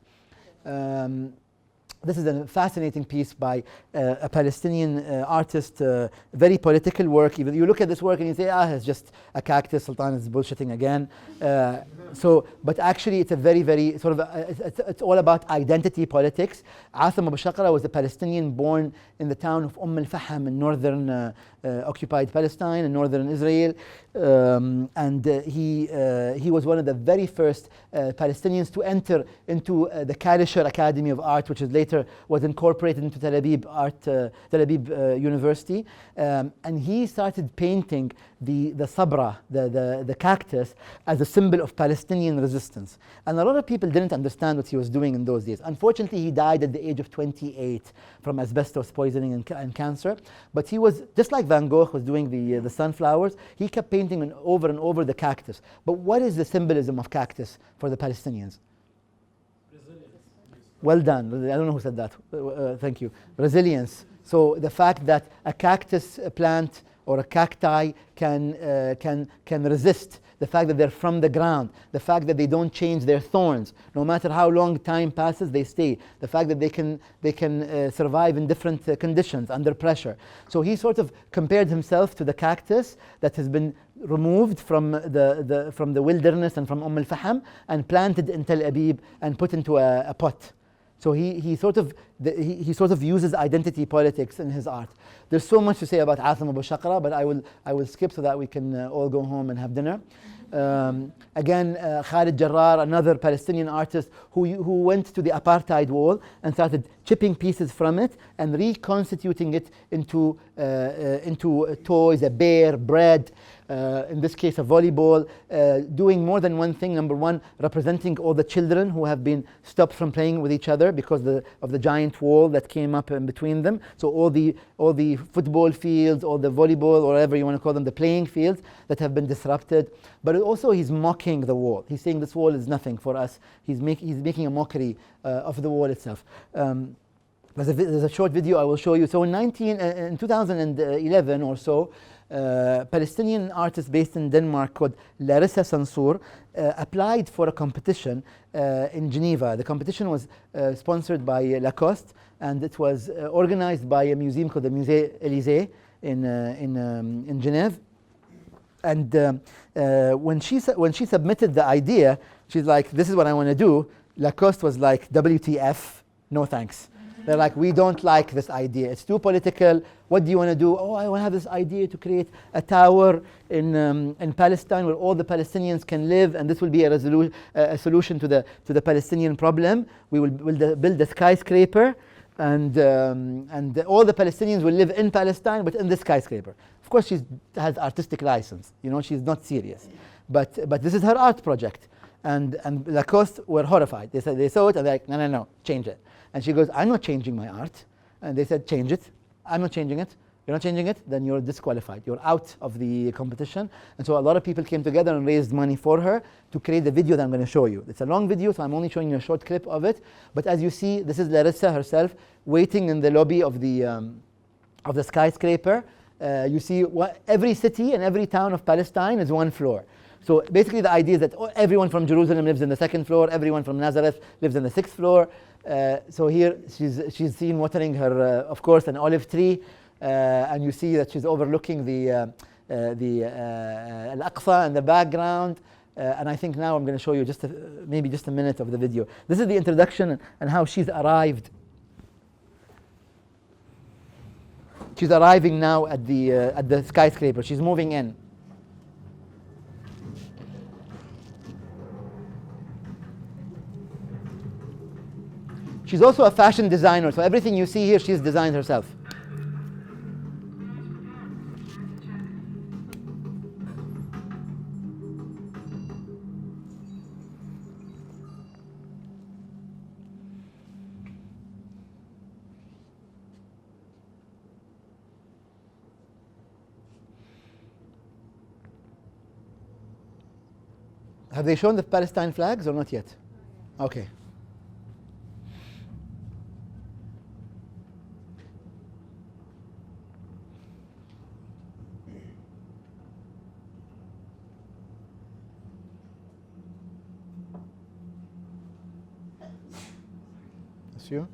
This is a fascinating piece by a Palestinian artist, very political work. Even you look at this work and you say, it's just a cactus, Sultan is bullshitting again. But actually it's a very sort of, it's all about identity politics. Atham Abu Shaqra was a Palestinian born in the town of al-Faham in northern occupied Palestine in northern Israel. He was one of the very first Palestinians to enter into the Kalisher Academy of Art, which is later was incorporated into Tel Aviv University. And he started painting the sabra, the cactus, as a symbol of Palestinian resistance. And a lot of people didn't understand what he was doing in those days. Unfortunately, he died at the age of 28 from asbestos poisoning and cancer. But he was, just like Van Gogh was doing the sunflowers, he kept painting over and over the cactus. But what is the symbolism of cactus for the Palestinians? Resilience. Well done. I don't know who said that. Thank you. Resilience. So the fact that a cactus plant or a cacti can resist, the fact that they're from the ground, the fact that they don't change their thorns, no matter how long time passes, they stay. The fact that they can survive in different conditions under pressure. So he sort of compared himself to the cactus that has been removed from the wilderness and from al-Faham and planted in Tel Aviv and put into a pot. So he sort of uses identity politics in his art. There's so much to say about Atham Abu Shaqra, but I will skip so that we can all go home and have dinner. Again, Khalid Jarrar, another Palestinian artist who went to the apartheid wall and started chipping pieces from it and reconstituting it into toys, a bear, bread. in this case a volleyball, doing more than one thing. Number one, representing all the children who have been stopped from playing with each other because of the giant wall that came up in between them. So all the football fields, all the volleyball, or whatever you want to call them, the playing fields that have been disrupted. But also he's mocking the wall. He's saying this wall is nothing for us. He's making a mockery of the wall itself. There's a short video I will show you. So in 2011 or so, Palestinian artist based in Denmark called Larissa Sansour applied for a competition in Geneva. The competition was sponsored by Lacoste, and it was organized by a museum called the Musée Élysée in Geneva. And when she submitted the idea, she's like, "This is what I want to do." Lacoste was like, "WTF? No thanks." They're like, "We don't like this idea. It's too political. What do you want to do?" "Oh, I want to have this idea to create a tower in Palestine where all the Palestinians can live, and this will be a solution to the Palestinian problem. We will build a skyscraper, and all the Palestinians will live in Palestine, but in this skyscraper." Of course, she has artistic license. You know, she's not serious, but this is her art project, and Lacoste were horrified. They saw it and they're like, no, change it. And she goes, "I'm not changing my art." And they said, "Change it." "I'm not changing it." "You're not changing it? Then you're disqualified. You're out of the competition." And so a lot of people came together and raised money for her to create the video that I'm going to show you. It's a long video, so I'm only showing you a short clip of it. But as you see, this is Larissa herself waiting in the lobby of the skyscraper. You see every city and every town of Palestine is one floor. So basically the idea is that everyone from Jerusalem lives in the second floor, everyone from Nazareth lives in the sixth floor. So here she's seen watering her, of course, an olive tree, and you see that she's overlooking the Al-Aqsa in the background. And I think now I'm going to show you maybe just a minute of the video. This is the introduction and how she's arrived. She's arriving now at the skyscraper. She's moving in. She's also a fashion designer, so everything you see here, she's designed herself. Have they shown the Palestine flags or not yet? Okay. You.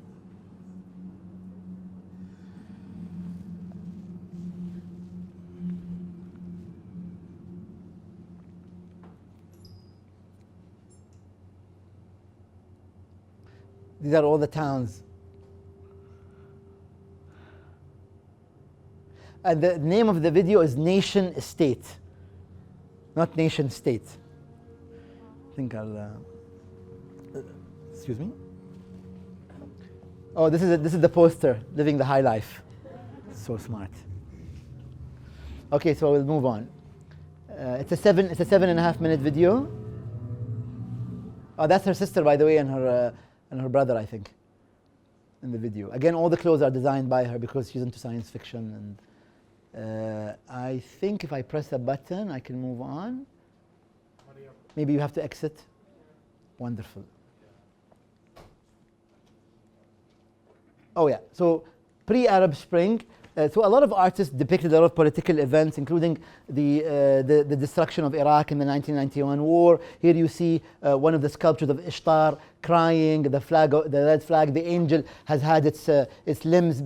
These are all the towns. And the name of the video is Nation State, not Nation State. I think I'll, excuse me? Oh, this is the poster, Living the High Life. So smart. Okay, so we'll move on. It's a 7.5 minute video. Oh, that's her sister, by the way, and her brother, I think, in the video. Again, all the clothes are designed by her because she's into science fiction. And I think if I press a button, I can move on. Maybe you have to exit. Wonderful. Oh yeah, so pre-Arab Spring. So a lot of artists depicted a lot of political events, including the destruction of Iraq in the 1991 war. Here you see one of the sculptures of Ishtar crying, the red flag, the angel has had its limbs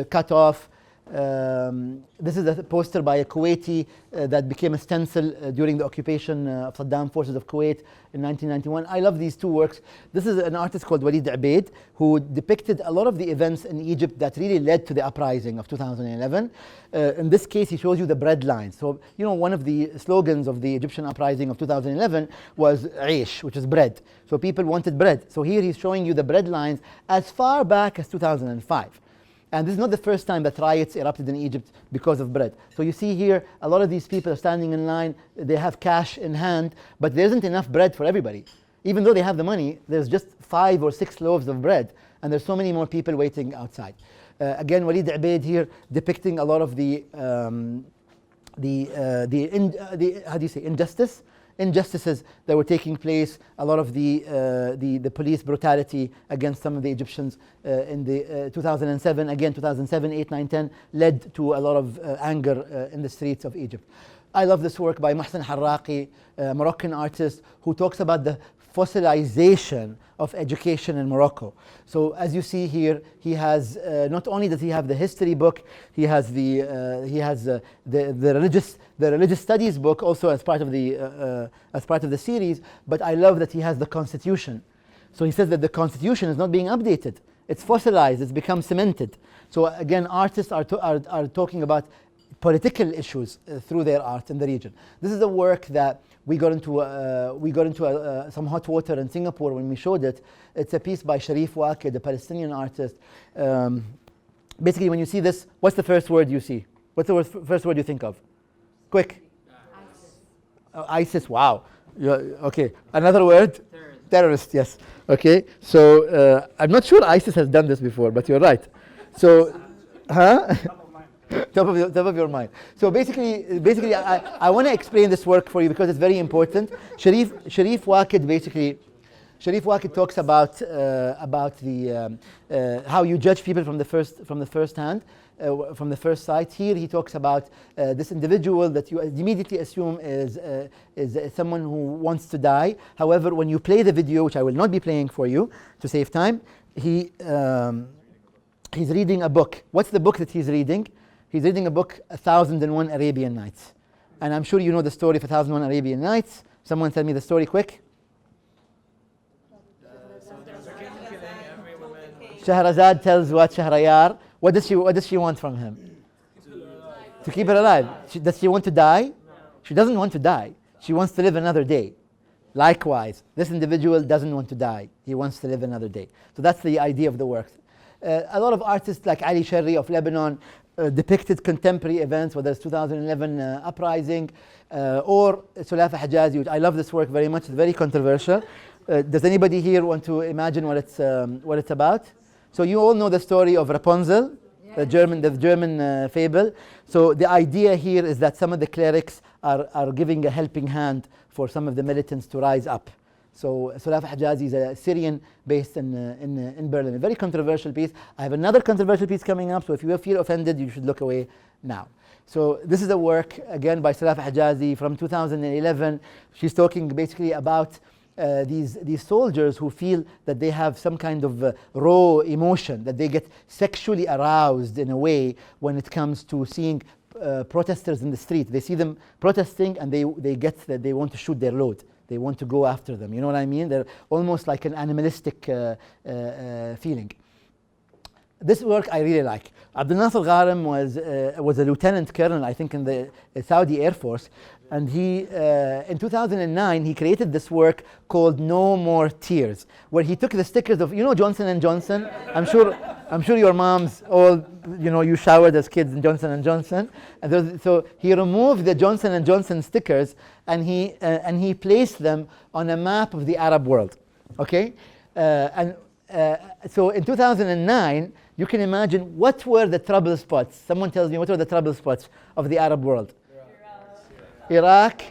cut off. This is a poster by a Kuwaiti that became a stencil during the occupation of Saddam forces of Kuwait in 1991. I love these two works. This is an artist called Walid Abeid who depicted a lot of the events in Egypt that really led to the uprising of 2011. In this case, he shows you the bread lines. So, you know, one of the slogans of the Egyptian uprising of 2011 was Aish, which is bread. So people wanted bread. So here he's showing you the bread lines as far back as 2005. And this is not the first time that riots erupted in Egypt because of bread. So you see here, a lot of these people are standing in line, they have cash in hand, but there isn't enough bread for everybody. Even though they have the money, there's just 5 or 6 loaves of bread, and there's so many more people waiting outside. Again, Walid Abeid here depicting a lot of the injustices that were taking place, a lot of the police brutality against some of the Egyptians in the 2007, again 2007, 8, 9, 10, led to a lot of anger in the streets of Egypt. I love this work by Mohsen Harraqi, a Moroccan artist who talks about the fossilization of education in Morocco. So as you see here, he has not only does he have the history book, he has the religious studies book also as part of the series. But I love that he has the constitution. So he says that the constitution is not being updated; it's fossilized, it's become cemented. So again, artists are talking about political issues through their art in the region. This is a work that we got into some hot water in Singapore when we showed it. It's a piece by Sharif Waqid, a Palestinian artist. Basically, when you see this, what's the first word you see? What's the first word you think of? Quick. ISIS. Wow. Okay. Another word? Terrorist. Yes. Okay. So I'm not sure ISIS has done this before, but you're right. So, huh? Top of your mind. So basically, I want to explain this work for you because it's very important. Sharif Waqid talks about the how you judge people from the first sight. Here he talks about this individual that you immediately assume is someone who wants to die. However, when you play the video, which I will not be playing for you to save time, he's reading a book. What's the book that he's reading? He's reading a book, 1001 Arabian Nights. And I'm sure you know the story of 1001 Arabian Nights. Someone tell me the story quick. Shahrazad tells what Shahrayar. What does she want from him? To keep her alive. Does she want to die? She doesn't want to die. She wants to live another day. Likewise, this individual doesn't want to die. He wants to live another day. So that's the idea of the work. A lot of artists like Ali Sherri of Lebanon depicted contemporary events, whether it's 2011 uprising or Sulafa Hijazi, which I love this work very much. It's very controversial. Does anybody here want to imagine what it's about? So you all know the story of Rapunzel, the German fable. So the idea here is that some of the clerics are giving a helping hand for some of the militants to rise up. So Sulafa Hijazi is a Syrian based in Berlin. A very controversial piece. I have another controversial piece coming up, so if you feel offended, you should look away now. So this is a work, again, by Sulafa Hijazi from 2011. She's talking basically about these soldiers who feel that they have some kind of raw emotion, that they get sexually aroused in a way when it comes to seeing protesters in the street. They see them protesting and they get that they want to shoot their load. They want to go after them. You know what I mean? They're almost like an animalistic feeling. This work I really like. Abdel Nasser Gharam was a lieutenant colonel, I think, in the Saudi Air Force. And he, in 2009, he created this work called No More Tears, where he took the stickers of, Johnson & Johnson. I'm sure your moms all, you showered as kids in Johnson & Johnson. And so he removed the Johnson & Johnson stickers and he placed them on a map of the Arab world. Okay? So in 2009, you can imagine what were the trouble spots. Someone tells me what were the trouble spots of the Arab world. Iraq,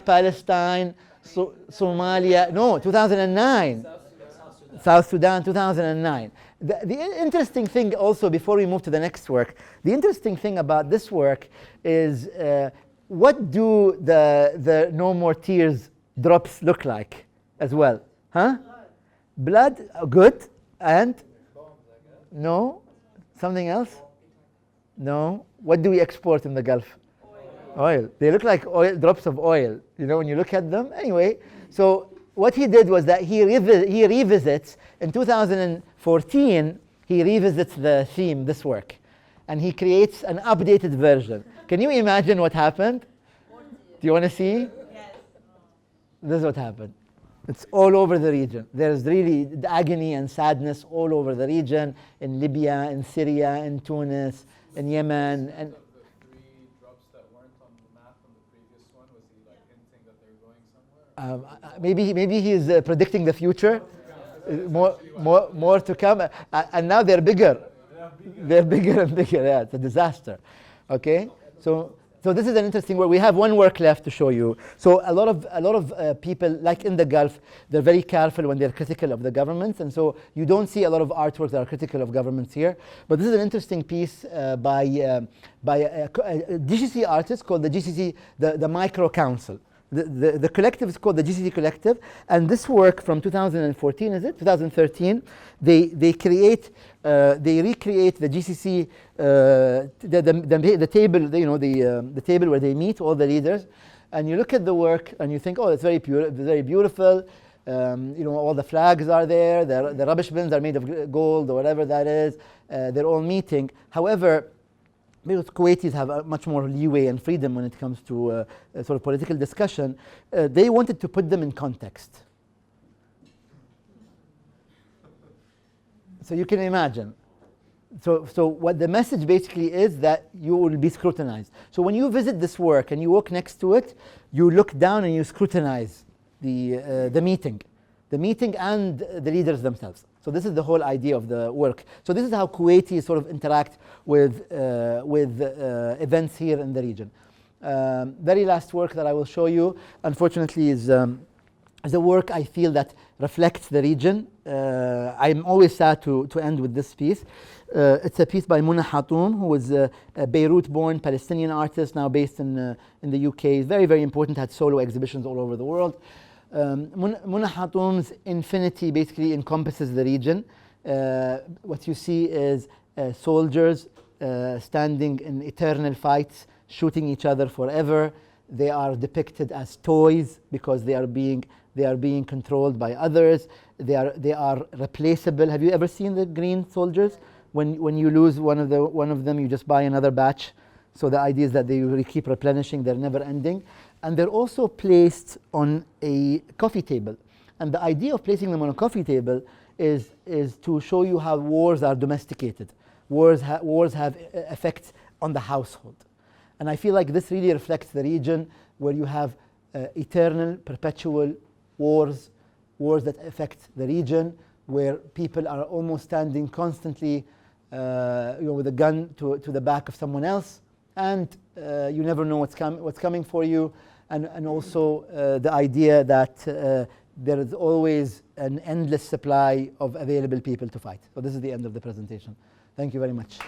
Palestine, Somalia. No, 2009. South Sudan, 2009. The interesting thing also, before we move to the next work, the interesting thing about this work is what do the No More Tears drops look like as well? Huh? Blood, good. And? No? Something else? No? What do we export in the Gulf? Oil. They look like oil, drops of oil, when you look at them. Anyway, so what he did was that he revisits, in 2014, he revisits the theme, this work, and he creates an updated version. Can you imagine what happened? Do you want to see? Yes. This is what happened. It's all over the region. There's really the agony and sadness all over the region, in Libya, in Syria, in Tunis, in Yemen. And Of the three drops that weren't on the map on the previous one, was he like hinting that they're going somewhere? maybe he's predicting the future. More to come. And now they're bigger. They're bigger and bigger. Yeah, it's a disaster. Okay, so this is an interesting work. We have one work left to show you. So a lot of people, like in the Gulf, they're very careful when they're critical of the governments, and so you don't see a lot of artworks that are critical of governments here. But this is an interesting piece by a GCC artist called the GCC, the Micro Council. The collective is called the Gcc Collective, and this work from 2014, is it 2013? They recreate the GCC, the table, the table where they meet all the leaders, and you look at the work and you think, oh, it's very beautiful. All the flags are there. The rubbish bins are made of gold or whatever that is. They're all meeting. However, because Kuwaitis have much more leeway and freedom when it comes to sort of political discussion, they wanted to put them in context. So you can imagine. So what the message basically is that you will be scrutinized. So when you visit this work and you walk next to it, you look down and you scrutinize the meeting and the leaders themselves. So this is the whole idea of the work. So this is how Kuwaitis sort of interact with events here in the region. Very last work that I will show you, unfortunately, is a work I feel that reflects the region. I'm always sad to end with this piece. It's a piece by Muna Hatoum, who was a Beirut-born Palestinian artist, now based in the UK. Very, very important, had solo exhibitions all over the world. Muna Hatoum's infinity basically encompasses the region. What you see is soldiers standing in eternal fights, shooting each other forever. They are depicted as toys because they are being controlled by others. They are replaceable. Have you ever seen the green soldiers? When you lose one of them, you just buy another batch. So the idea is that they will keep replenishing. They're never ending. And they're also placed on a coffee table. And the idea of placing them on a coffee table is to show you how wars are domesticated. Wars have effects on the household. And I feel like this really reflects the region where you have eternal, perpetual wars that affect the region, where people are almost standing constantly with a gun to the back of someone else, and you never know what's coming for you, and also the idea that there is always an endless supply of available people to fight. So this is the end of the presentation. Thank you very much.